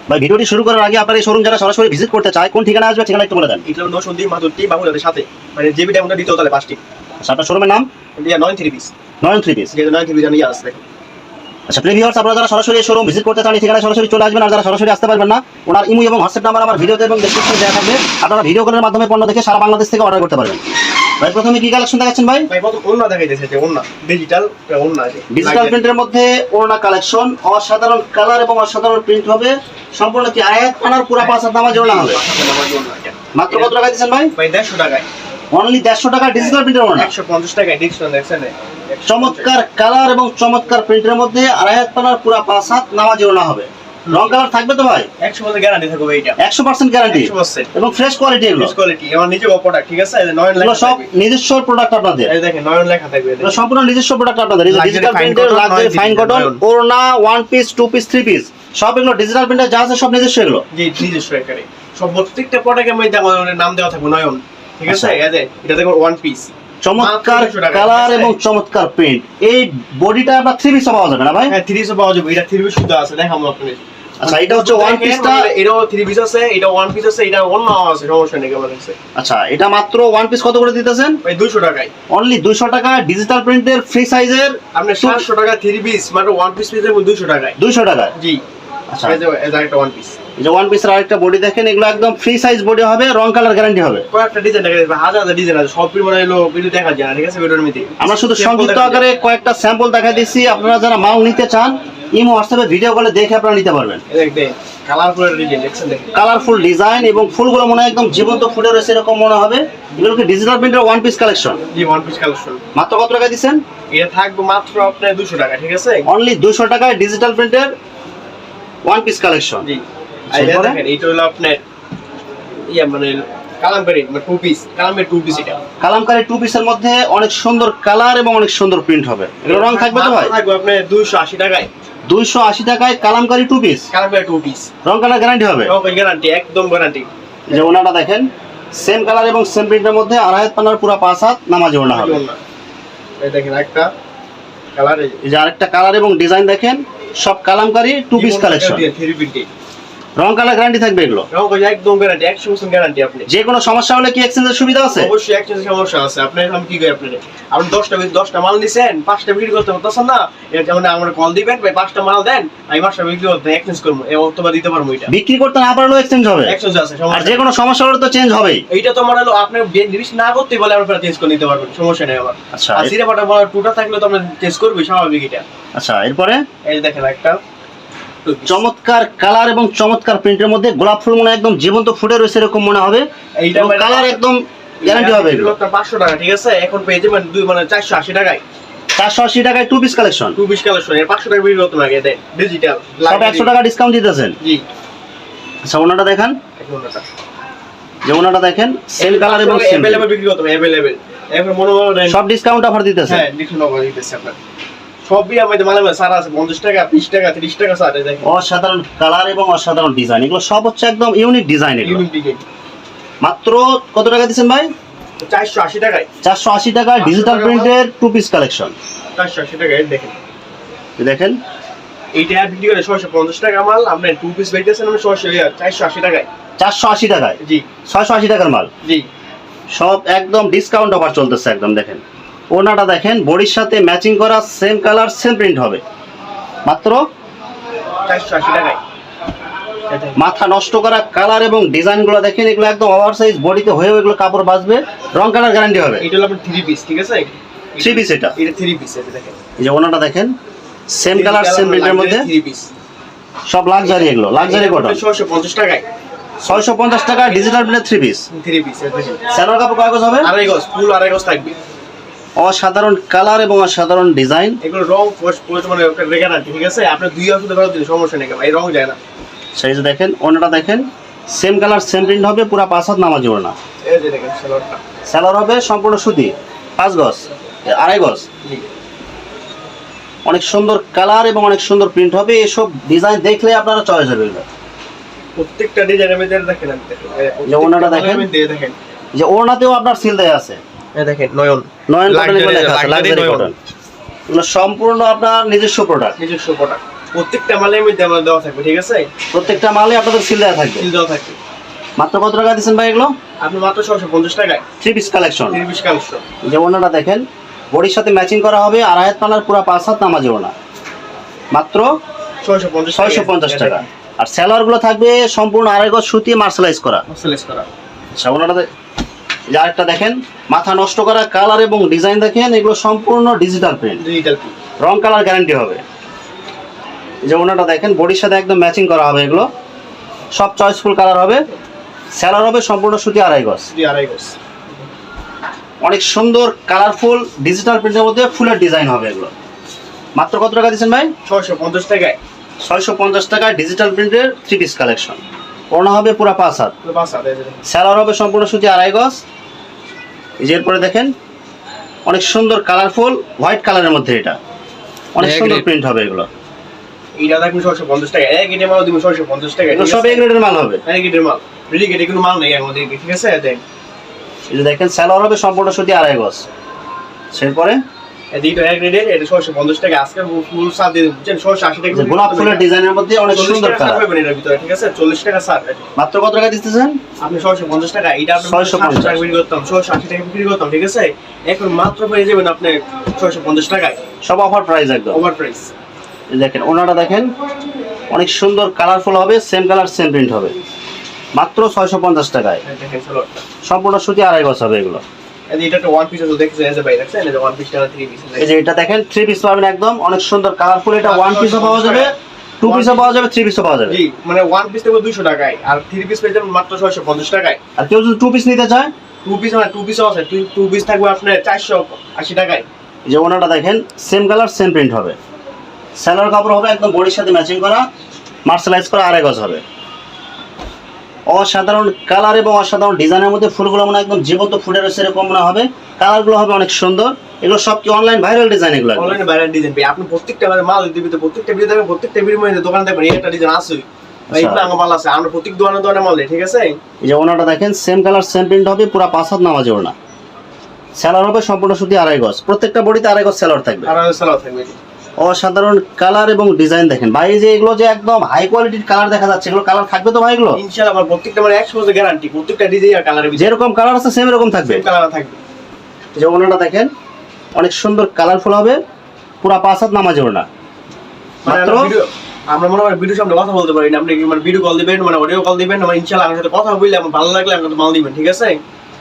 ভাই ভিডিওটি শুরু করার আগে আপনার এই শোরুম যারা সরাসরি ভিজিট করতে চায় কোন ঠিকানা আসবে ঠিকানা একটু বলে দেন। এটা নরসিংদী মাধুরী বাবুলাদের সাথে মানে জেবি ডায়মন্ডের দ্বিতীয় তলায় 5টি। আচ্ছা আপনার শোরুমের নাম? India 93 piece. 93 পিস। যে 93 পিস নিয়ে আসবে। আচ্ছা প্রিভিউয়ার্স, আপনারা যারা সরাসরি এই শোরুম ভিজিট করতে চান এই ঠিকানায় সরাসরি চলে আসবেন, আর যারা সরাসরি আসতে পারবেন না ওনার ইমো এবং হোয়াটসঅ্যাপ নাম্বার আমার ভিডিওতে এবং ডেসক্রিপশনে দেওয়া থাকবে। আপনারা ভিডিও কলের মাধ্যমে পণ্য দেখে সারা বাংলাদেশ থেকে অর্ডার করতে পারবেন। ভাই প্রথমে কি কালেকশন দেখাচ্ছেন ভাই? ভাই প্রথম ওন্না দেখাইতেছে, যে ওন্না ডিজিটাল ওন্না আছে। ডিজিটাল প্রিন্টের মধ্যে ওড়না কালেকশন, অসাধারণ কালার এবং অসাধারণ প্রিন্ট হবে। সম্পূর্ণ কি আয়াত পানার পুরো 5 হাত নামাজ ওড়না হবে। মাত্র কত টাকা দিচ্ছেন ভাই? ভাই 150 টাকায়। অনলি 150 টাকা ডিজিটাল প্রিন্টের ওড়না। 150 টাকায় ডিসকাউন্ট দেখছেন। চমৎকার কালার এবং চমৎকার প্রিন্টের মধ্যে আয়াত পানার পুরো 5 হাত নামাজ ওড়না হবে। রং কালার থাকবে তো ভাই? 100% গ্যারান্টি থাকবে এটা। 100% গ্যারান্টি 100% এবং ফ্রেশ কোয়ালিটি এগুলো। ফ্রেশ কোয়ালিটি আমার নিজের প্রোডাক্ট, ঠিক আছে? এই নয়ন এগুলো লেখা সব থাকবে। নিজস্ব প্রোডাক্ট আপনাদের। এই দেখেন নয়ন লেখা থাকবে। এগুলো সম্পূর্ণ নিজস্ব প্রোডাক্ট আপনাদের। এই যে ডিজিটাল প্রিন্টের লাক্সারি ফাইন কটন ওড়না 1 পিস 2 পিস 3 পিস সব এগুলো ডিজিটাল প্রিন্টার যা আছে সব নিজস্ব এগুলো। জি নিজস্ব একারে সব প্রত্যেকটা প্রোডাক্টের মধ্যে আমাদের নাম দেওয়া থাকবে নয়ন, ঠিক আছে? এই যে এটা দেখো 1 পিস চমৎকার কালার এবং চমৎকার প্রিন্ট। এই বডিটা আপনার 3 পিসও পাওয়া যাবে না ভাই? হ্যাঁ 3 পিসও পাওয়া যাবে। এটা 3 পিস শুদ্ধ আছে, দেখাবো আপনাদের। আচ্ছা এটা হচ্ছে 1 পিসটা, এটাও 3 পিস আছে, এটা 1 পিস আছে, এটা অন্য আছে, সমস্যা নেই কেমন আছে। আচ্ছা এটা মাত্র 1 পিস কত করে দিতেছেন ভাই? 200 টাকায়। অনলি 200 টাকা ডিজিটাল প্রিন্টের ফ্রি সাইজের। আপনি 700 টাকা 3 পিস মাত্র 1 পিস পেয়ে যাবেন 200 টাকায়। 200 টাকা। জি আচ্ছা এই যে একটা 1 পিস। এই যে 1 পিসের আরেকটা বডি দেখেন, এগুলো একদম ফ্রি সাইজ বডি হবে, রং কালার গ্যারান্টি হবে। কয়েকটা ডিজাইন দেখা যাবে, হাজার হাজার ডিজাইন আছে, সব মানে হলো ভিডিও দেখা যায় না, ঠিক আছে? ভিডিওর মধ্যে আমরা শুধু সংক্ষিপ্ত আকারে কয়েকটা স্যাম্পল দেখাই দিচ্ছি। আপনারা যারা মাল নিতে চান ইমো হোয়াটসঅ্যাপে ভিডিও কলে দেখে আপনারা নিতে পারবেন। দেখেন কালারফুল ডিজাইন দেখছেন, দেখেন কালারফুল ডিজাইন এবং ফুলগুলো মনে হয় একদম জীবন্ত ফুটে রয়েছে এরকম মনে হবে। এগুলো কি ডিজিটাল প্রিন্টের 1 পিস কালেকশন? জি 1 পিস কালেকশন। মাত্র কত টাকা দিচ্ছেন? এটা থাকবে মাত্র আপনার 200 টাকা, ঠিক আছে? অনলি 200 টাকায় ডিজিটাল প্রিন্টের 1 পিস কালেকশন। জি আর দেখেন এটা হলো আপনার মানে কালামকারী মানে 2 পিস, কালামের 2 পিস। এটা কালামকারী 2 পিসের মধ্যে অনেক সুন্দর কালার এবং অনেক সুন্দর প্রিন্ট হবে। এগুলো রং থাকবে তো ভাই? থাকবে আপনার 280 টাকায়। 280 টাকায় কালামকারী 2 পিস, কালামের 2 পিস, রং কালার গ্যারান্টি হবে। ওকে গ্যারান্টি, একদম গ্যারান্টি। এই যে ওনাটা দেখেন সেম কালার এবং সেম প্রিন্টের মধ্যে আড়াইহাত পানার পুরো 5 হাত নামাজি ওড়না হবে। এই দেখেন একটা কালার, এই যে আরেকটা কালার এবং ডিজাইন দেখেন, সব কালামকারী 2 পিস কালেকশন। 3 পিস রং কালার গ্যারান্টি থাকবে এগুলো। রং কই একদম গ্যারান্টি, 100% গ্যারান্টি। আপনি যে কোনো সমস্যা হলে কি এক্সচেঞ্জের সুবিধা আছে? অবশ্যই এক্সচেঞ্জের সমস্যা আছে। আপনি আমি কি কই আপনাদের, আপনি 10টা মাল নিছেন, 5টা বিক্রি করতে পারতেছেন না, এটা যেমন আমরা কল দিবেন ভাই 5টা মাল দেন, আমি 5টা বিক্রি করতে এক্সচেঞ্জ করব, এই অথবা দিতে পারবো। এটা বিক্রি করতে না পারলেও এক্সচেঞ্জ হবে। এক্সচেঞ্জ আছে, আর সমস্যা যে কোনো সমস্যা হলে তো চেঞ্জ হবেই। এইটা তো মনে হলো আপনি জিনিস না করতেই বলে আমরা চেঞ্জ করে নিতে পারবেন, সমস্যা নেই আমার। আচ্ছা আর সিরাপাটা বড় টুটা থাকলে তো আমরা চেঞ্জ করব, স্বাভাবিক এটা। আচ্ছা এরপরে এই দেখেন একটা চমৎকার কালার এবং চমৎকার প্রিন্টের মধ্যে গোলাপ ফুল মনে একদম জীবন্ত ফুটে রয়েছে এরকম মনে হবে। এইটা কালার একদম গ্যারান্টি হবে। এগুলো 500 টাকা, ঠিক আছে? এখন পেয়ে যাবেন মানে 480 টাকায়। 480 টাকায় 2 পিস কালেকশন। 2 পিস কালেকশন এর 500 টাকা বিক্রি করতে লাগে দেন ডিজিটাল। সব 100 টাকা ডিসকাউন্ট দিতেছেন। জি আচ্ছা ওনাটা দেখেন, এখনটা যে ওনাটা দেখেন সেম কালার এবং সেম अवेलेबल বিক্রি করতে হবে, अवेलेबल এখন মনে হয় সব ডিসকাউন্ট অফার দিতেছেন। হ্যাঁ ডিসকাউন্ট অফার দিতেছে আপনার সবই আমাদের মালে সারা আছে 50 টাকা 20 টাকা 30 টাকা সারা। দেখেন অসাধারণ কালার এবং অসাধারণ ডিজাইন, এগুলো সব হচ্ছে একদম ইউনিক ডিজাইন। এগুলো ইউনিক ডিজাইন। মাত্র কত টাকা দিচ্ছেন ভাই? 480 টাকায়। 480 টাকা ডিজিটাল প্রিন্টের 2 পিস কালেকশন। 480 টাকায় দেখেন, দেখেন এইটা বিক্রি করে 650 টাকা মাল, আপনি 2 পিস বেচতেছেন আমি 480 টাকায়। 480 টাকায় জি 680 টাকার মাল। জি সব একদম ডিসকাউন্ট অফার চলতেছে একদম। দেখেন ওনাটা দেখেন বডির সাথে ম্যাচিং করা সেম কালার সেম প্রিন্ট হবে মাত্র 480 টাকায়। মাথা নষ্ট করা কালার এবং ডিজাইনগুলো দেখেন, এগুলো একদম ওভার সাইজ বডিতে হয়েও এগুলো কাপড় বাঁচবে, রং কালার গ্যারান্টি হবে। এটা হলো আপনার 3 পিস, ঠিক আছে? 3 পিস এটা 3 পিস এটা দেখেন। এই যে ওনাটা দেখেন সেম কালার সেম প্রিন্টের মধ্যে 3 পিস সব লাক্সারি, এগুলো লাক্সারি কটন। 650 টাকায় 650 টাকা ডিজিটাল প্রিন্টের 3 পিস। 3 পিস এটা দেখেন। সালোয়ার কাপড় কয় গজ হবে? আড়াই গজ, ফুল আড়াই গজ থাকবে। অসাধারণ কালার এবং অসাধারণ ডিজাইন। এগুলো রং মানে গ্যারান্টি, ঠিক আছে? আপনি 2 বছর ধরে দিন সমস্যা নেই, এই রং যায় না। সেই যে দেখেন ওনাটা দেখেন সেম কালার সেম প্রিন্ট হবে, পুরো 5 হাত নামাজি ওড়না। এই যে দেখেন সালোয়ারটা, সালোয়ার হবে সম্পূর্ণ সুতি 5 গজ আড়াই গজ। জি অনেক সুন্দর কালার এবং অনেক সুন্দর প্রিন্ট হবে। এসব ডিজাইন দেখলে আপনারা চয়েস হবে। প্রত্যেকটা ডিজাইনের মধ্যে দেখেন, আমি দেখেন যে ওনাটা দেখেন, দেখেন যে ওড়নাতেও আপনার সিল দেয়া আছে। এই দেখেন নয়ন কটন লেখা আছে, লাক্সারি কটন। এগুলো সম্পূর্ণ আপনার নিজস্ব প্রোডাক্ট। নিজস্ব প্রোডাক্ট। প্রত্যেকটা মালের মধ্যে আমার দেওয়া থাকবে, ঠিক আছে? প্রত্যেকটা মালে আপনাদের সিল দেওয়া থাকবে। সিল দেওয়া থাকবে। মাত্র কত টাকা দিচ্ছেন ভাই এগুলো? আপনি মাত্র 650 টাকায় 3 পিস কালেকশন। 3 piece collection. যে ওনাটা দেখেন বডির সাথে ম্যাচিং করা হবে, আড়াই হাত পানার পুরো 5 হাত নামাজি ওনা, মাত্র 650 টাকা। আর সেলার গুলো থাকবে সম্পূর্ণ আড়াই গজ সুতি মার্শালাইজ করা। আচ্ছা ওনাটা যে আরেকটা দেখেন মাথা নষ্ট করা কালার এবং ডিজাইন দেখেন, এগুলো সম্পূর্ণ ডিজিটাল প্রিন্ট, রং কালার গ্যারান্টি হবে। যে ওনাটা দেখেন বডির সাথে একদম ম্যাচিং করা হবে, এগুলো সব চয়েসফুল কালার হবে। সেলার হবে সম্পূর্ণ সুতি আড়াই গজ। অনেক সুন্দর কালারফুল ডিজিটাল প্রিন্টের মধ্যে ফুলের ডিজাইন হবে এগুলো। মাত্র কত টাকা দিচ্ছেন ভাই? 650 টাকায়। 650 টাকায় ডিজিটাল প্রিন্টের 3 পিস কালেকশন। ওড়না হবে পুরো 5 হাত। সেলার হবে সম্পূর্ণ সুতি আড়াই গজ। এই যে এরপরে দেখেন অনেক সুন্দর কালারফুল হোয়াইট কালারের মধ্যে, এটা অনেক সুন্দর প্রিন্ট হবে এগুলো। এইটা দেখুন 650 টাকা। এক গেটে মাল দিব 650 টাকা। এগুলো সব এ গ্রেডের মাল হবে। এক গেটের মাল। রেডি গেটে কোনো মাল নেই এর মধ্যে, ঠিক আছে? দেন এই যে দেখেন সেলার হবে সম্পূর্ণ সুতি আড়াই গজ। এরপরে এদিকে এক গ্রেডের এটা 650 টাকা। আজকে ফুল সাত দিয়ে বুঝছেন 680 টাকা। যে গোলাপ ফুলের ডিজাইনের মধ্যে অনেক সুন্দর কালার পাবেন এর ভিতরে, ঠিক আছে? 40 টাকা স্যার। মাত্র কত টাকা দিতেছেন? আপনি 650 টাকা। এটা আপনি 650 টাকা বিক্রি করতাম, 680 টাকা বিক্রি করতাম, ঠিক আছে? এখন মাত্র পেয়ে যাবেন আপনি 650 টাকায়। সব অফার প্রাইস একদম। Over price. এই দেখেন ওনাটা দেখেন অনেক সুন্দর কালারফুল হবে, সেম কালার সেম প্রিন্ট হবে, মাত্র 650 টাকায়। দেখেন সালোয়ারটা সম্পূর্ণ সুতি আড়াই গজ হবে এগুলো। এটা তো ওয়ান পিস আছে, দেখছেন এই যে ভাই, দেখছেন এই যে ওয়ান পিস টাকা 3 পিস। এই যে এটা দেখেন 3 পিস পাবেন একদম অনেক সুন্দর কালারফুল। এটা 1 পিসও পাওয়া যাবে, 2 পিসও পাওয়া যাবে, 3 পিসও পাওয়া যাবে। জি, মানে ওয়ান পিস দেবো 200 টাকায় আর 3 পিস পেয়ে যাবেন মাত্র 650 টাকায়। আর কেউ যদি 2 পিস নিতে চায়, 2 পিস মানে 2 পিসও আছে, 2 পিস থাকবে আপনার 480 টাকায়। এই যে ওনাটা দেখেন সেম কালার সেম প্রিন্ট হবে। সেলার কাপড় হবে একদম বডির সাথে ম্যাচিং করা, মার্শালাইজ করা আড়াই গজ হবে। অসাধারণ কালার এবং অসাধারণ ডিজাইনের মধ্যে ফুলগুলো মনে একদম জীবন্ত ফুটের সেরকম মনে হবে। কালারগুলো হবে অনেক সুন্দর। এগুলো সব কি অনলাইন ভাইরাল ডিজাইন? এগুলো অনলাইনে ভাইরাল ডিজাইন ভাই। আপনি প্রত্যেকটা মাল দিতে প্রত্যেকটা ভিডিও দেখবেন, প্রত্যেকটা ভিডিওর মধ্যে দোকানে দেখবেন একটা ডিজাইন আছে। ভাই এটা আমার মাল আছে, আমরা প্রত্যেক দোকানে মাল দেই, ঠিক আছে? এই যে ওনাটা দেখেন সেম কালার সেম প্রিন্ট হবে, পুরো 5 হাত নামাজি ওড়না। সেলার হবে সম্পূর্ণ সুতি আড়াই গজ, প্রত্যেকটা বডিতে আড়াই গজ সেলার থাকবে। আর সালোয়ার থাকবে। অসাধারণ কালার এবং ডিজাইন দেখেন ভাই। যে এগুলো যে একদম হাই কোয়ালিটির কালার দেখা যাচ্ছে, এগুলো কালার থাকবে তো ভাই? এগুলো ইনশাআল্লাহ আমার প্রত্যেকটা মানে 100% গ্যারান্টি, প্রত্যেকটা ডিজাইন আর কালারের ভিতরে যেরকম কালার আছে সেম এরকম থাকবে, সেম কালার থাকবে। যে ওনাটা দেখেন অনেক সুন্দর কালারফুল হবে, পুরো 5 হাত নামাজি ওড়না। মাত্র আমরা মনে হয় ভিডিও সামনে কথা বলতে পারি না, আপনি মানে ভিডিও কল দিবেন, মানে অডিও কল দিবেন, মানে ইনশাআল্লাহ আমার সাথে কথা বললে আমার ভালো লাগলে আমাকে মাল দিবেন, ঠিক আছে?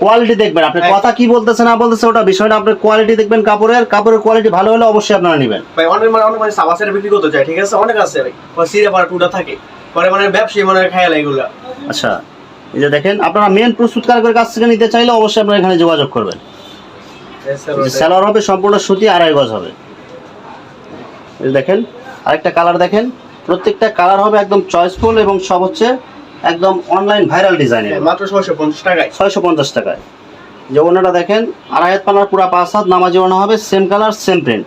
কোয়ালিটি দেখবেন, আপনি কথা কি বলতেছেন না বলতেছেন ওটা বিষয় না, আপনি কোয়ালিটি দেখবেন। কাপড়ের কোয়ালিটি ভালো হলে অবশ্যই আপনারা নেবেন ভাই। অনেক মানে সাবাসের বিক্রি করতে চাই, ঠিক আছে? অনেক আছে ভাই, সিরে পাড়া টুটা থাকে পরে মানে ব্যবসায়ী মানে খেয়াল এগুলা। আচ্ছা এই যে দেখেন আপনারা মেন প্রস্তুতকারকের কাছ থেকে নিতে চাইলে অবশ্যই আপনারা এখানে যোগাযোগ করবেন। সেলার হবে সম্পূর্ণ সুতি আড়াই গজ হবে। এই যে দেখেন আরেকটা কালার দেখেন, প্রত্যেকটা কালার হবে একদম চয়েসফুল এবং সব হচ্ছে একদম অনলাইন ভাইরাল ডিজাইনের, মাত্র 650 টাকায়। 650 টাকায়। যে ওনাটা দেখেন আড়াই হাত পানার পুরো 5 হাত নামাজি ওনা হবে, সেম কালার সেম প্রিন্ট।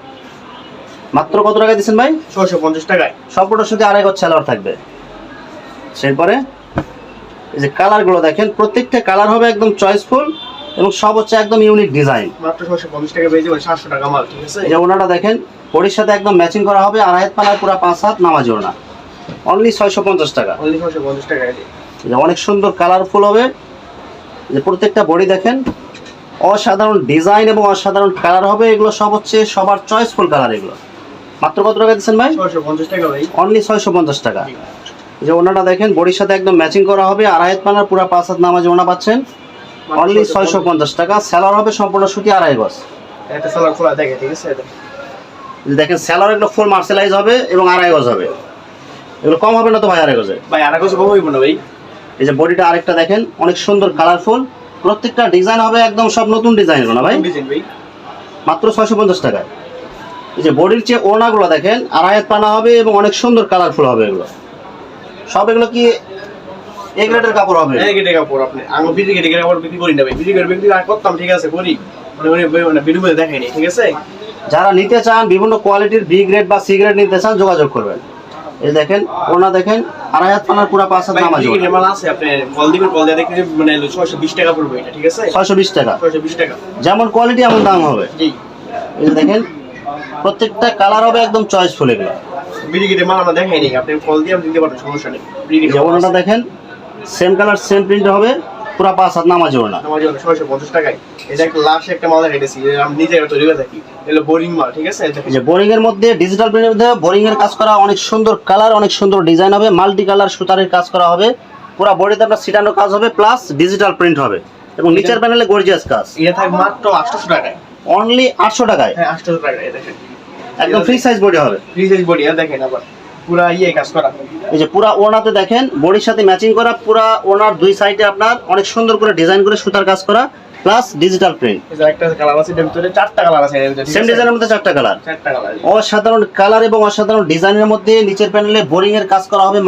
মাত্র কত টাকা দিচ্ছেন ভাই? 650 টাকায়। সম্পূর্ণ সুতি আড়াই গজ সেলার থাকবে। এরপরে এই যে কালারগুলো দেখেন, প্রত্যেকটা কালার হবে একদম চয়েসফুল এবং সব হচ্ছে একদম ইউনিক ডিজাইন। মাত্র 650 টাকা পেয়ে যাবেন, 700 টাকা মাল, ঠিক আছে? এই যে ওনাটা দেখেন বডির সাথে একদম ম্যাচিং করা হবে, আড়াই হাত পানার পুরো 5 হাত নামাজি ওনা, অনলি 650 টাকা। অনলি 650 টাকা। এই যে অনেক সুন্দর কালারফুল হবে। যে প্রত্যেকটা বডি দেখেন অসাধারণ ডিজাইন এবং অসাধারণ কালার হবে, এগুলো সব হচ্ছে সবার চয়েসফুল কালার। এগুলো মাত্র কত টাকা দিচ্ছেন ভাই? 650 টাকা ভাই। অনলি 650 টাকা। এই যে ওনাটা দেখেন বডির সাথে একদম ম্যাচিং করা হবে, আড়াই হাত পানার পুরো 5 হাত নামাজি ওনা পাচ্ছেন, অনলি 650 টাকা। সেলার হবে সম্পূর্ণ সুতি আড়াই গজ। একটা সালোয়ার খোলা দেখে, ঠিক আছে? দেখেন সেলার একটা ফুল মার্শালাইজ হবে এবং আড়াই গজ হবে। এগুলো কম হবে না তো ভাই আড়াই গজে? ভাই আড়াই গজ কম হইব না ভাই। এই যে বডিটা আরেকটা দেখেন অনেক সুন্দর কালারফুল, প্রত্যেকটা ডিজাইন হবে একদম সব নতুন ডিজাইন না ভাই? ডিজাইন ভাই। মাত্র 650 টাকায়। এই যে বডির যে ওড়নাগুলো দেখেন আড়াই হাত পানা হবে এবং অনেক সুন্দর কালারফুল হবে। এগুলো সব এগুলো কি এ গ্রেডের কাপড় হবে? এই গ্রেডের কাপড়। আপনি আমি বিডি গ্রেডের কাপড় বিক্রি করি না ভাই, বিডি গ্রেডের বিক্রি আর করতাম, ঠিক আছে? করি মানে ভিডিও মধ্যে দেখাইনি, ঠিক আছে? যারা নিতে চান বিভিন্ন কোয়ালিটির বি গ্রেড বা সি গ্রেড নিতে চান যোগাযোগ করবেন। এই দেখেন ওড়না দেখেন আড়াই হাত পানার পুরো 5 হাত নামাজি ওড়না, মাল আছে। আপনি কল দিবেন, কল দিয়ে দেখবেন মানে 620 টাকা পড়বে এটা, ঠিক আছে? 620 টাকা। 620 টাকা। যেমন কোয়ালিটি এমন দাম হবে। জি। এই যে দেখেন প্রত্যেকটা কালার হবে একদম চয়েসফুল, এগুলো ব্রিগেডের মাল আমরা দেখাই নি, আপনি কল দিয়ে আমি দিতে পারবেন, সমস্যা নেই। ব্রিগেডের ওড়নাটা দেখেন সেম কালার সেম প্রিন্ট হবে, পুরো 5 হাত নামাজি ওড়না। আমার জন্য 650 টাকায়। এটা একটা লাস্ট একটা মাল রেখেছি, আমি নিজে তৈরি করে থাকি, এগুলো বোরিং মাল, ঠিক আছে? এই যে বোরিং এর মধ্যে ডিজিটাল প্রিন্টের মধ্যে বোরিং এর কাজ করা, অনেক সুন্দর কালার, অনেক সুন্দর ডিজাইন হবে, মাল্টি কালার সুতারের কাজ করা হবে, পুরো বডিতে আপনার সিটানো কাজ হবে প্লাস ডিজিটাল প্রিন্ট হবে এবং নিচের প্যানেলে গর্জিয়াস কাজ। এটা থাকবে মাত্র 800 টাকায়। অনলি 800 টাকায়। হ্যাঁ 800 টাকায়। দেখেন একদম ফ্রি সাইজ বডি হবে, ফ্রি সাইজ বডি। দেখেন আবার পুরা কাজ করা। এই যে পুরা ওড়নাতে দেখেন বডির সাথে ম্যাচিং করা, পুরা ওড়নার দুই সাইডে আপনার অনেক সুন্দর করে ডিজাইন করে সুতার কাজ করা প্লাস ডিজিটাল প্রিন্ট। এই যে একটা কালার আছে, এর ভিতরে 4টা কালার আছে, এর ভিতরে সেম ডিজাইনের মধ্যে 4টা কালার। 4টা কালার। অসাধারণ কালার এবং অসাধারণ ডিজাইনের মধ্যে নিচের প্যানেলে বোরিং এর কাজ করা হবে,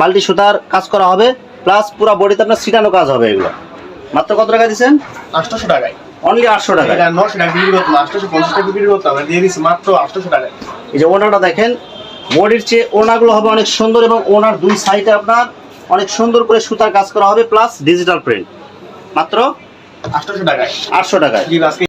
মাল্টি সুতার কাজ করা হবে প্লাস পুরো বডিতে আপনার সিটানো কাজ হবে। এগুলো মাত্র কত টাকা দিবেন? 800 টাকায়। অনলি 800 টাকা। এটা 900 টাকা বিক্রি করতাম, 850 টাকা বিক্রি করতাম, আমরা দিয়ে দিছি মাত্র 800 টাকায়। এই যে ওড়নাটা দেখেন, বডির চেয়ে ওড়নাগুলো হবে অনেক সুন্দর এবং ওড়নার দুই সাইডে আপনার অনেক সুন্দর করে সুতার কাজ করা হবে প্লাস ডিজিটাল প্রিন্ট। মাত্র 800 টাকায়। 800 টাকায়। জি আজকে